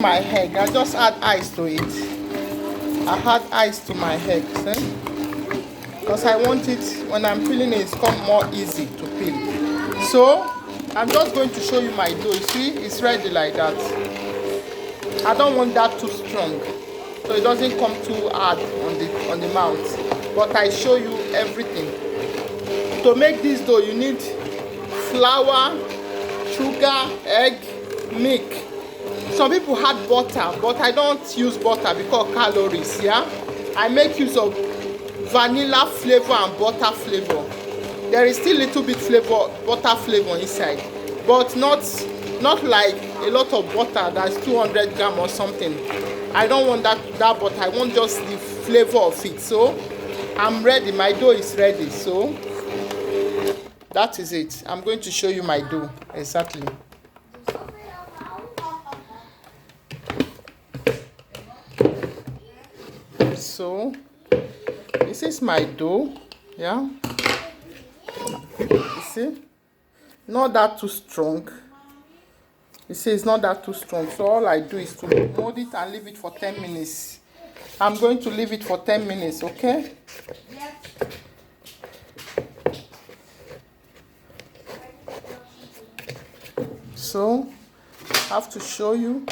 My egg, I just add ice to it. I add ice to my eggs, because I want it when I'm peeling it, it's come more easy to peel. So I'm just going to show you my dough. You see, it's ready like that. I don't want that too strong, so it doesn't come too hard on the mouth. But I show you everything. To make this dough, you need flour, sugar, egg, milk. Some people add butter, but I don't use butter because calories. Yeah, I make use of vanilla flavor and butter flavor. There is still little bit flavor, butter flavor inside, but not like a lot of butter that's 200 gram or something. I don't want that butter. I want just the flavor of it. So I'm ready. My dough is ready. So that is it. I'm going to show you my dough exactly. So this is my dough. Yeah, you see, not that too strong. You see, it's not that too strong. So all I do is to mold it and leave it for 10 minutes. I'm going to leave it for 10 minutes, okay? So I have to show you.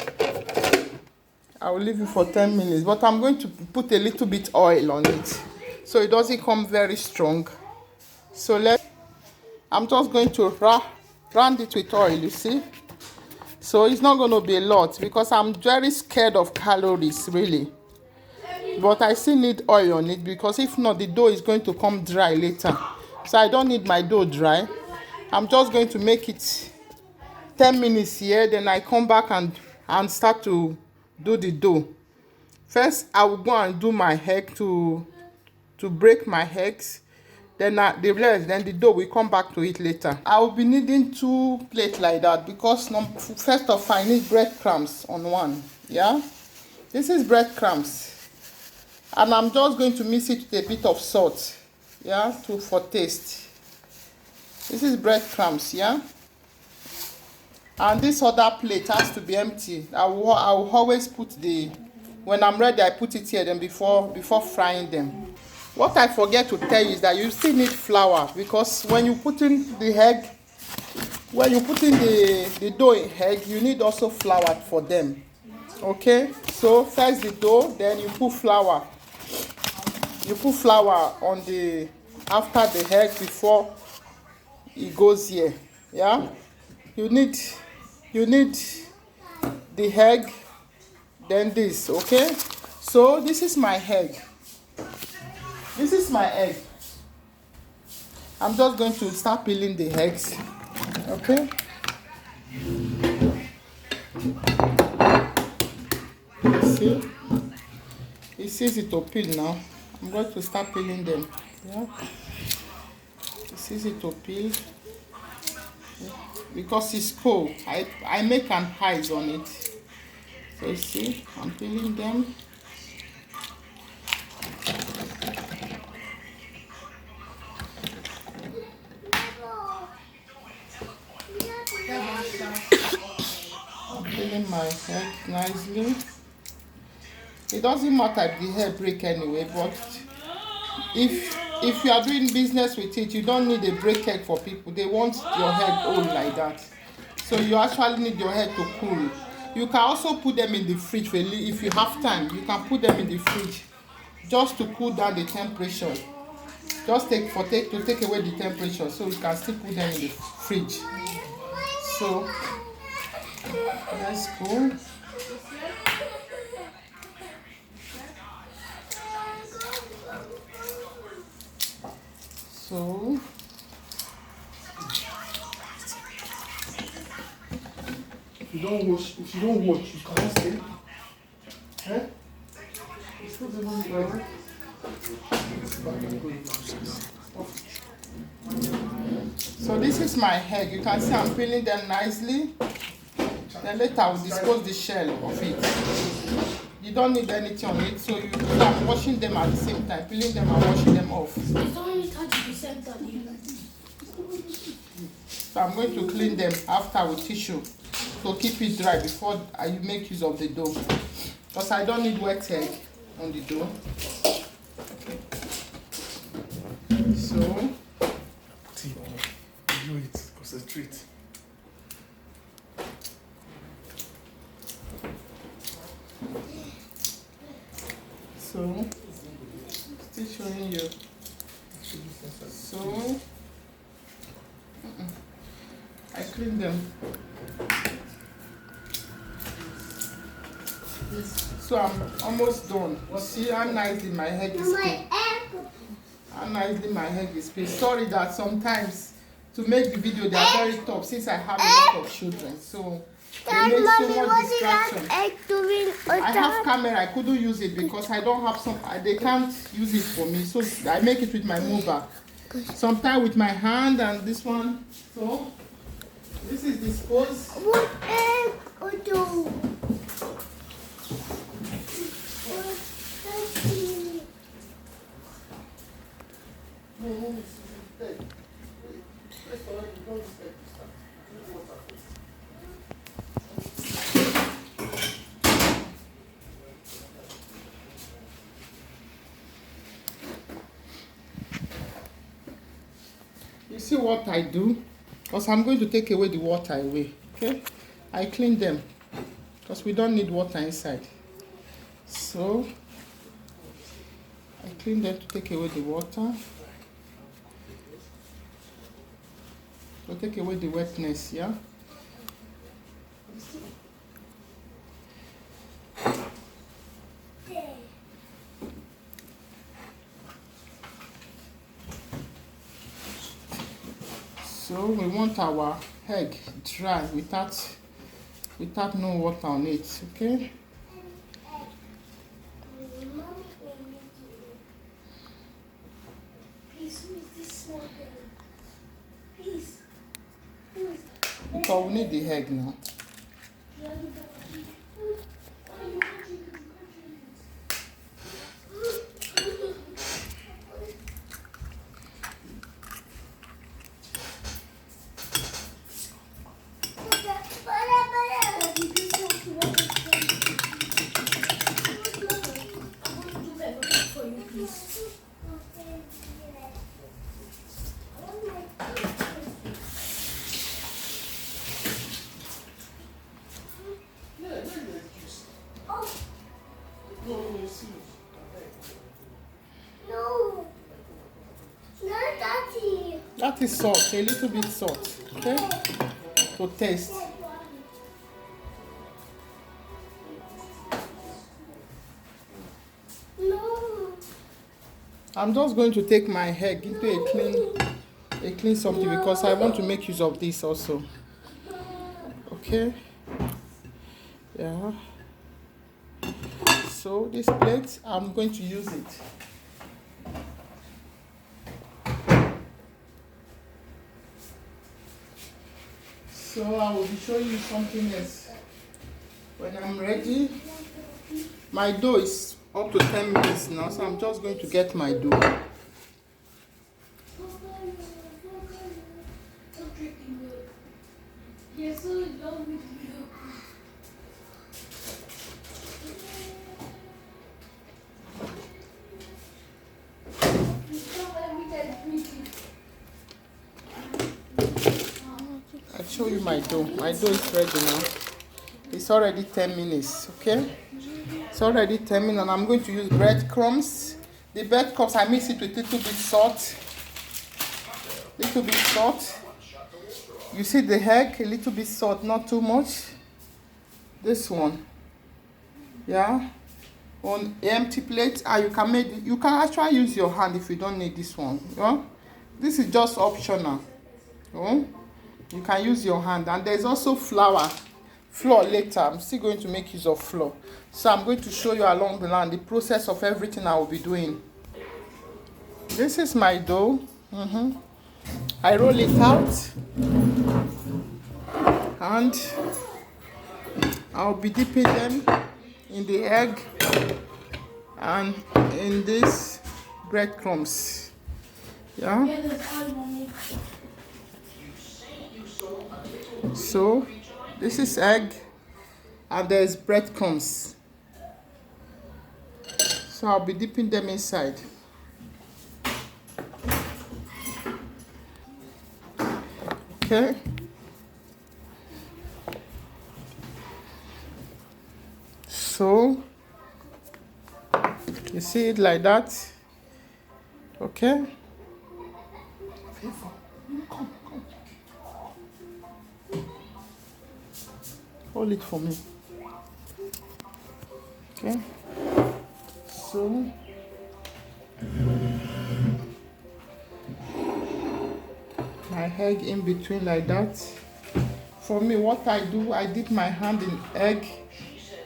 I will leave it for 10 minutes, but I'm going to put a little bit oil on it so it doesn't come very strong. So I'm just going to round it with oil, you see. So it's not going to be a lot because I'm very scared of calories, really. But I still need oil on it because if not, the dough is going to come dry later. So I don't need my dough dry. I'm just going to make it 10 minutes here, then I come back and start to do the dough. First, I will go and do my egg to break my eggs. Then the dough will come back to it later. I will be needing 2 plates like that because first off I need breadcrumbs on one. Yeah, this is breadcrumbs, and I'm just going to mix it with a bit of salt. Yeah, for taste. This is breadcrumbs. Yeah. And this other plate has to be empty. I will always put when I'm ready, I put it here then before frying them. What I forget to tell you is that you still need flour because when you put in the egg, when you put in the dough in egg, you need also flour for them. Okay? So first the dough, then you put flour. You put flour on after the egg before it goes here. Yeah? You need the egg, then this, okay? So this is my egg. This is my egg. I'm just going to start peeling the eggs, okay? See? It's easy to peel now. I'm going to start peeling them. Yeah? It's easy to peel. Yeah. Because it's cold, I make an ice on it. So you see, I'm peeling them. I'm peeling my egg nicely. It doesn't matter if the hair break anyway, but if you are doing business with it, you don't need a break egg for people. They want your head old like that. So you actually need your head to cool. You can also put them in the fridge if you have time. You can put them in the fridge just to cool down the temperature. Just to take away the temperature, so you can still put them in the fridge. So let's go. So if you don't watch, you can't stay. Eh? So this is my egg. You can see I'm peeling them nicely. Then later I will dispose the shell of it. You don't need anything on it, so I'm washing them at the same time, peeling them and washing them off. It's only 30%. So I'm going to clean them after with tissue. to keep it dry before I make use of the dough, because I don't need wet egg on the dough. So do it, concentrate. So still showing you. So I clean them. So I'm almost done. See how nicely my head is split. How nicely my head is split. Sorry that sometimes to make the video they are very tough since I have a lot of children. So they make so much distraction. I have camera, I couldn't use it because I don't have some, they can't use it for me. So I make it with my mover. Sometimes with my hand and this one. So this is disposed. What egg or dough? You see what I do? Because I'm going to take away the water away. Okay? I clean them because we don't need water inside. So I clean them to take away the water. To take away the wetness, yeah? So we want our egg dry without no water on it, okay? Because we need the egg now. That is salt, a little bit salt, okay? To taste. No. I'm just going to take my egg into a clean something because I want to make use of this also. Okay? Yeah. So this plate, I'm going to use it. So I will be showing you something else when I'm ready. My dough is up to 10 minutes now, so I'm just going to get my dough. I'll show you my dough. My dough is ready now. It's already 10 minutes, okay? It's already 10 minutes and I'm going to use breadcrumbs. The breadcrumbs, I mix it with a little bit salt. Little bit salt. You see the egg, a little bit salt, not too much. This one, yeah, on empty plate, and you can actually use your hand if you don't need this one. Yeah? This is just optional. You can use your hand, and there's also flour later. I'm still going to make use of flour, so I'm going to show you along the line the process of everything I will be doing. This is my dough. I roll it out and I'll be dipping them in the egg and in this breadcrumbs. Yeah. So This is egg, and there's breadcrumbs. So I'll be dipping them inside. Okay. So you see it like that. Okay. Come. Hold it for me. Okay. So my egg in between like that. For me, what I do, I dip my hand in egg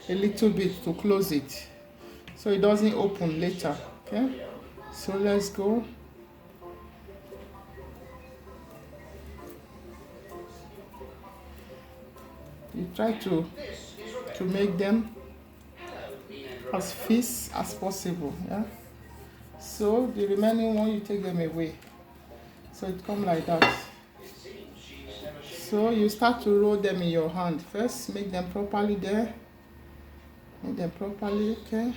a little bit to close it so it doesn't open later. Okay. So let's go. You try to make them as fierce as possible. Yeah. So the remaining one, you take them away. So it comes like that. So you start to roll them in your hand. First, make them properly there. Make them properly, okay?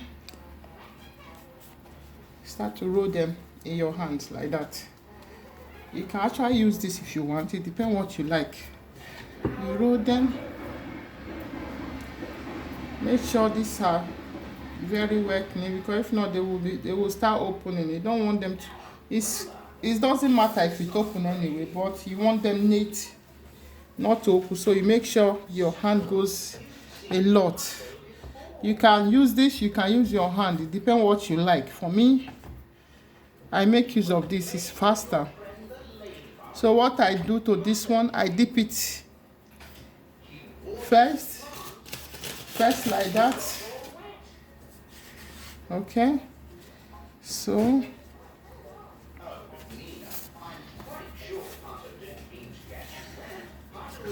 Start to roll them in your hands like that. You can actually use this if you want. It depends what you like. You roll them. Make sure these are very well clean, because if not, they will start opening. You don't want them to. It doesn't matter if it open anyway, but you want them neat, not to open. So you make sure your hand goes a lot. You can use this, you can use your hand. It depends what you like. For me, I make use of this. It's faster. So what I do to this one, I dip it first like that. Okay. So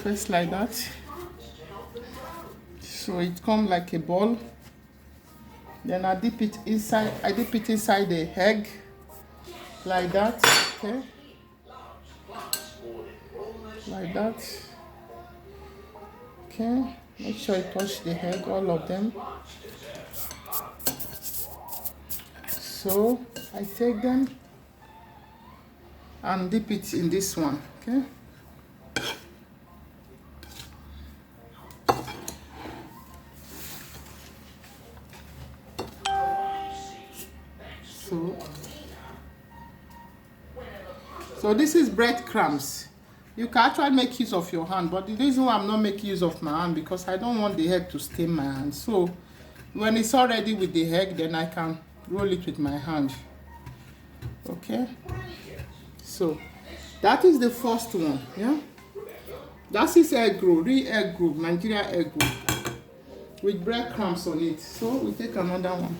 first like that. So it comes like a ball. Then I dip it inside. I dip it inside the egg like that. Okay. Like that. Okay. Make sure you touch the egg, all of them. So I take them and dip it in this one. Okay. So this is breadcrumbs. You can actually make use of your hand, but the reason why I'm not making use of my hand, because I don't want the egg to stain my hand. So when it's already with the egg, then I can roll it with my hand. Okay. So that is the first one. Yeah. That is egg roll, real egg roll, Nigeria egg roll with breadcrumbs on it. So we take another one.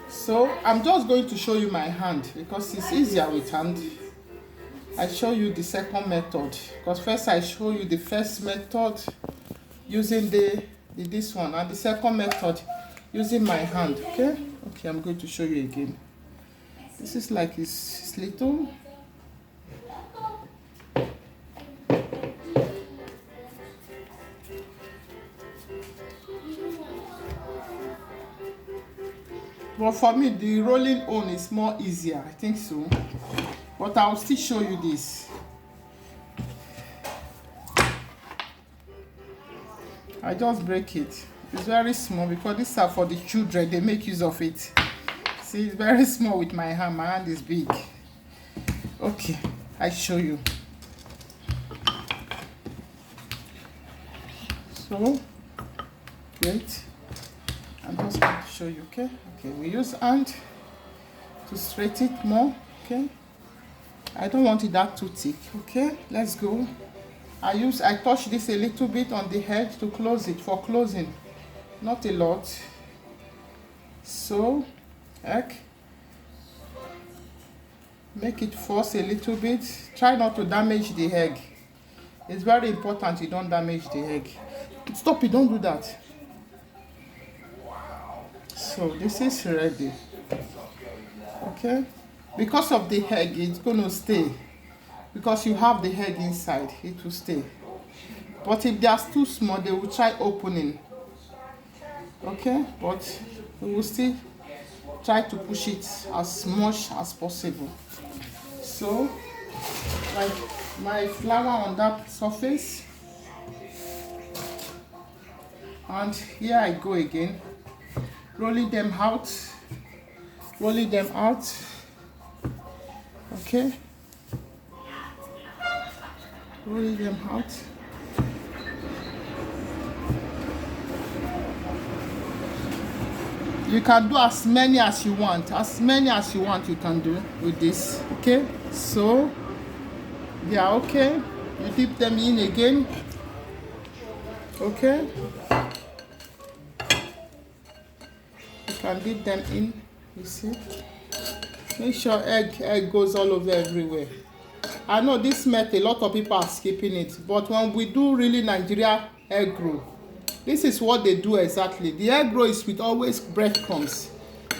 So I'm just going to show you my hand because it's easier with hand. I show you the second method because first I show you the first method using this one, and the second method using my hand. Okay, I'm going to show you again. This is like it's little. But for me, the rolling on is more easier. I think so. But I'll still show you this. I just break it. It's very small because these are for the children. They make use of it. See, it's very small with my hand. My hand is big. Okay, I show you. So, wait. I'm just going to show you, okay? Okay, we use hand to straighten it more, okay? I don't want it that too thick, okay? Let's go. I touch this a little bit on the edge to close it, for closing. Not a lot. So, egg. Make it force a little bit. Try not to damage the egg. It's very important you don't damage the egg. Stop it, don't do that. So this is ready. Okay, because of the egg, it's going to stay. because you have the egg inside, it will stay. But if they are too small, they will try opening. Okay, but we will still try to push it as much as possible. So, like my flour on that surface, and here I go again, rolling them out, okay, rolling them out. You can do as many as you want you can do with this. Okay, so they are okay. You dip them in again. Okay, you can dip them in. You see, make sure egg goes all over everywhere. I know this method a lot of people are skipping it, but when we do really Nigeria egg roll, this is what they do exactly. The egg roll is with always breadcrumbs.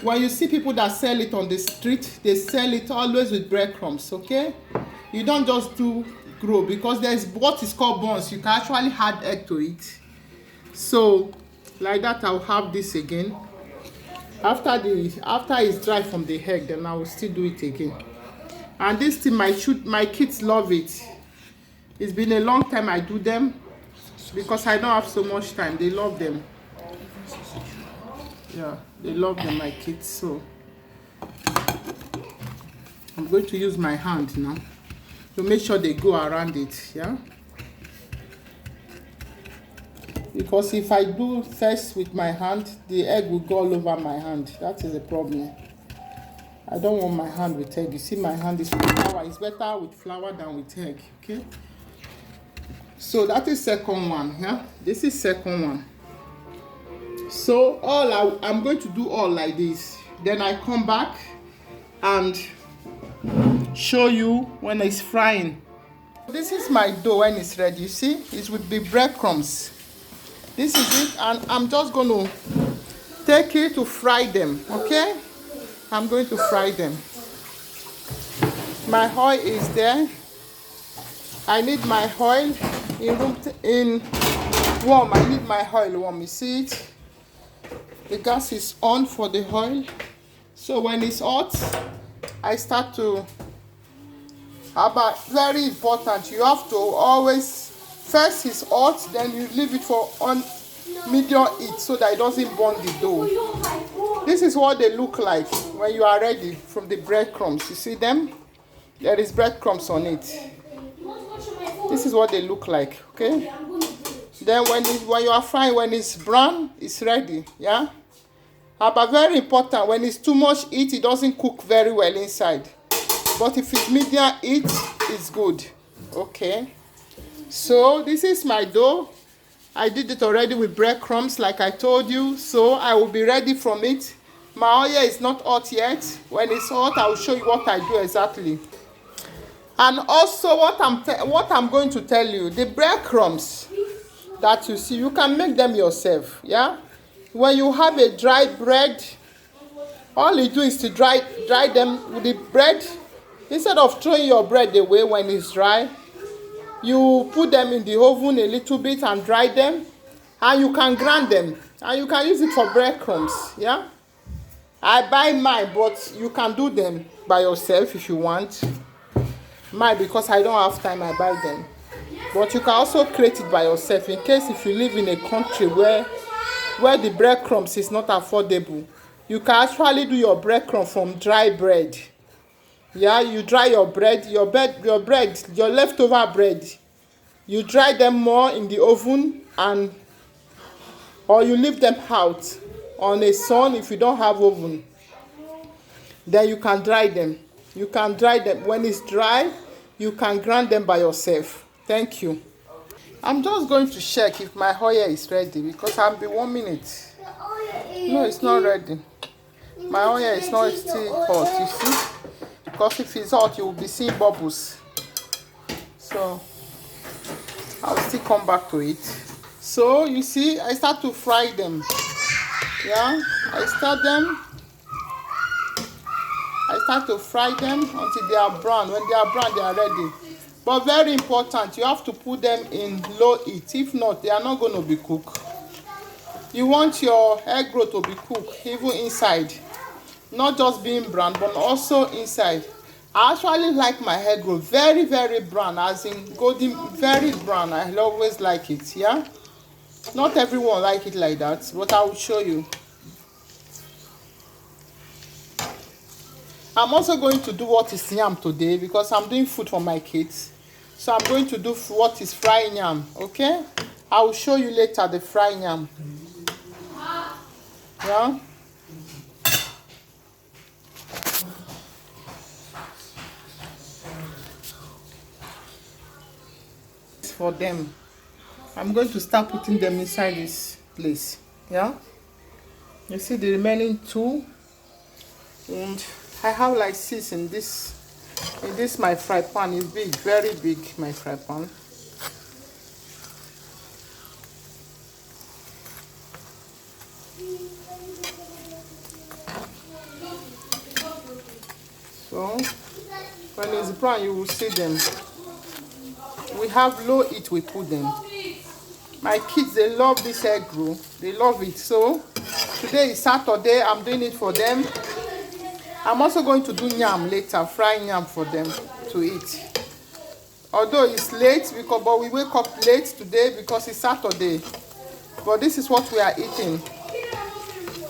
When you see people that sell it on the street, they sell it always with breadcrumbs, okay? You don't just do grow, because there's what is called buns. You can actually add egg to it. So, like that, I'll have this again. After it's dry from the egg, then I will still do it again. And this thing, my kids love it. It's been a long time I do them, because I don't have so much time. They love them. Yeah, they love them, my kids. So I'm going to use my hand now to make sure they go around it. Yeah, because if I do first with my hand, the egg will go all over my hand. That is the problem. I don't want my hand with egg. You see, my hand is with flour. It's better with flour than with egg. Okay, so that is second one. Yeah, this is second one. So I'm going to do all like this. Then I come back and show you when it's frying. This is my dough when it's ready. You see, it's with the breadcrumbs. This is it, and I'm just going to take it to fry them. Okay, I'm going to fry them. My oil is there. I need my oil warm. I need my oil warm. You see it? The gas is on for the oil. So when it's hot, I start to. But very important, you have to always, first it's hot, then you leave it for on medium heat so that it doesn't burn the dough. This is what they look like when you are ready from the breadcrumbs. You see them? There is breadcrumbs on it. This is what they look like, okay? Then when you are frying, when it's brown, it's ready, yeah? But very important, when it's too much heat, it doesn't cook very well inside. But if it's medium heat, it's good, okay? So this is my dough. I did it already with breadcrumbs, like I told you. So I will be ready from it. My oil is not hot yet. When it's hot, I will show you what I do exactly. And also what I'm going to tell you, the breadcrumbs that you see, you can make them yourself, yeah? When you have a dry bread, all you do is to dry them with the bread. Instead of throwing your bread away when it's dry, you put them in the oven a little bit and dry them, and you can grind them, and you can use it for breadcrumbs, yeah? I buy mine, but you can do them by yourself if you want. Mine, because I don't have time, I buy them. But you can also create it by yourself in case if you live in a country where the breadcrumbs is not affordable. You can actually do your breadcrumb from dry bread. Yeah, you dry your bread, your leftover bread. You dry them more in the oven, or you leave them out on a sun if you don't have oven. Then you can dry them. You can dry them. When it's dry, you can grind them by yourself. Thank you. I'm just going to check if my oil is ready because I'll be 1 minute. No, it's not ready. My oil is not still hot, you see? Because if it's hot, you will be seeing bubbles. So, I'll still come back to it. So, you see, I start to fry them. Yeah, I start to fry them until they are brown. When they are brown, they are ready. But very important, you have to put them in low heat. If not, they are not going to be cooked. You want your egg roll to be cooked even inside, not just being brown but also inside. I actually like my egg roll very brown, as in golden, very brown. I always like it. Yeah, not everyone like it like that, but I will show you. I'm also going to do what is yam today because I'm doing food for my kids. So I'm going to do what is frying yam. Okay, I will show you later the frying yam. Yeah. For them, I'm going to start putting them inside this place. Yeah, you see the remaining two, and I have like 6 in this my fry pan. Is big, very big, my fry pan. So when it's brown, you will see them. We have low heat, we put them. My kids, they love this egg roll. They love it. So today is Saturday. I'm doing it for them. I'm also going to do yam later, frying yam for them to eat. Although it's late, but we wake up late today because it's Saturday. But this is what we are eating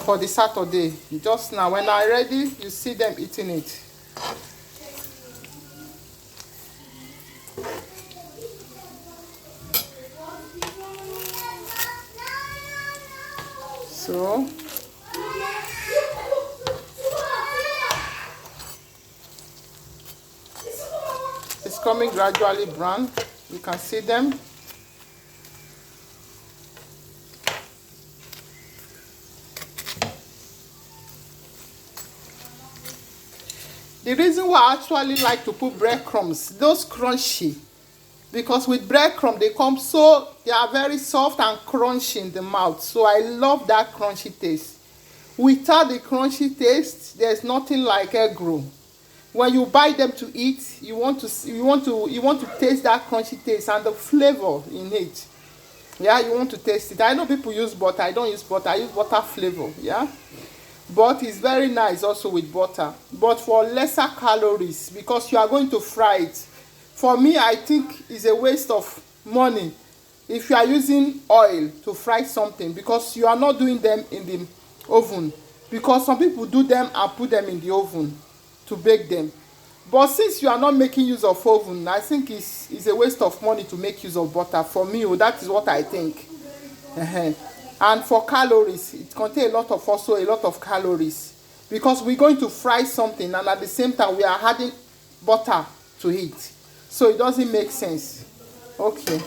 for the Saturday. Just now, when I'm ready, you see them eating it. So it's coming gradually brown. You can see them. The reason why I actually like to put breadcrumbs, those crunchy, because with breadcrumbs they are very soft and crunchy in the mouth. So I love that crunchy taste. Without the crunchy taste, there's nothing like egg roll. When you buy them to eat, you want to taste that crunchy taste and the flavor in it. Yeah, you want to taste it. I know people use butter. I don't use butter. I use butter flavor. Yeah, but it's very nice also with butter, but for lesser calories because you are going to fry it. For me, I think it's a waste of money if you are using oil to fry something because you are not doing them in the oven, because some people do them and put them in the oven to bake them. But since you are not making use of oven, I think it's a waste of money to make use of butter. For me, that is what I think. And for calories, it contains also a lot of calories because we're going to fry something and at the same time we are adding butter to it, so it doesn't make sense. Okay.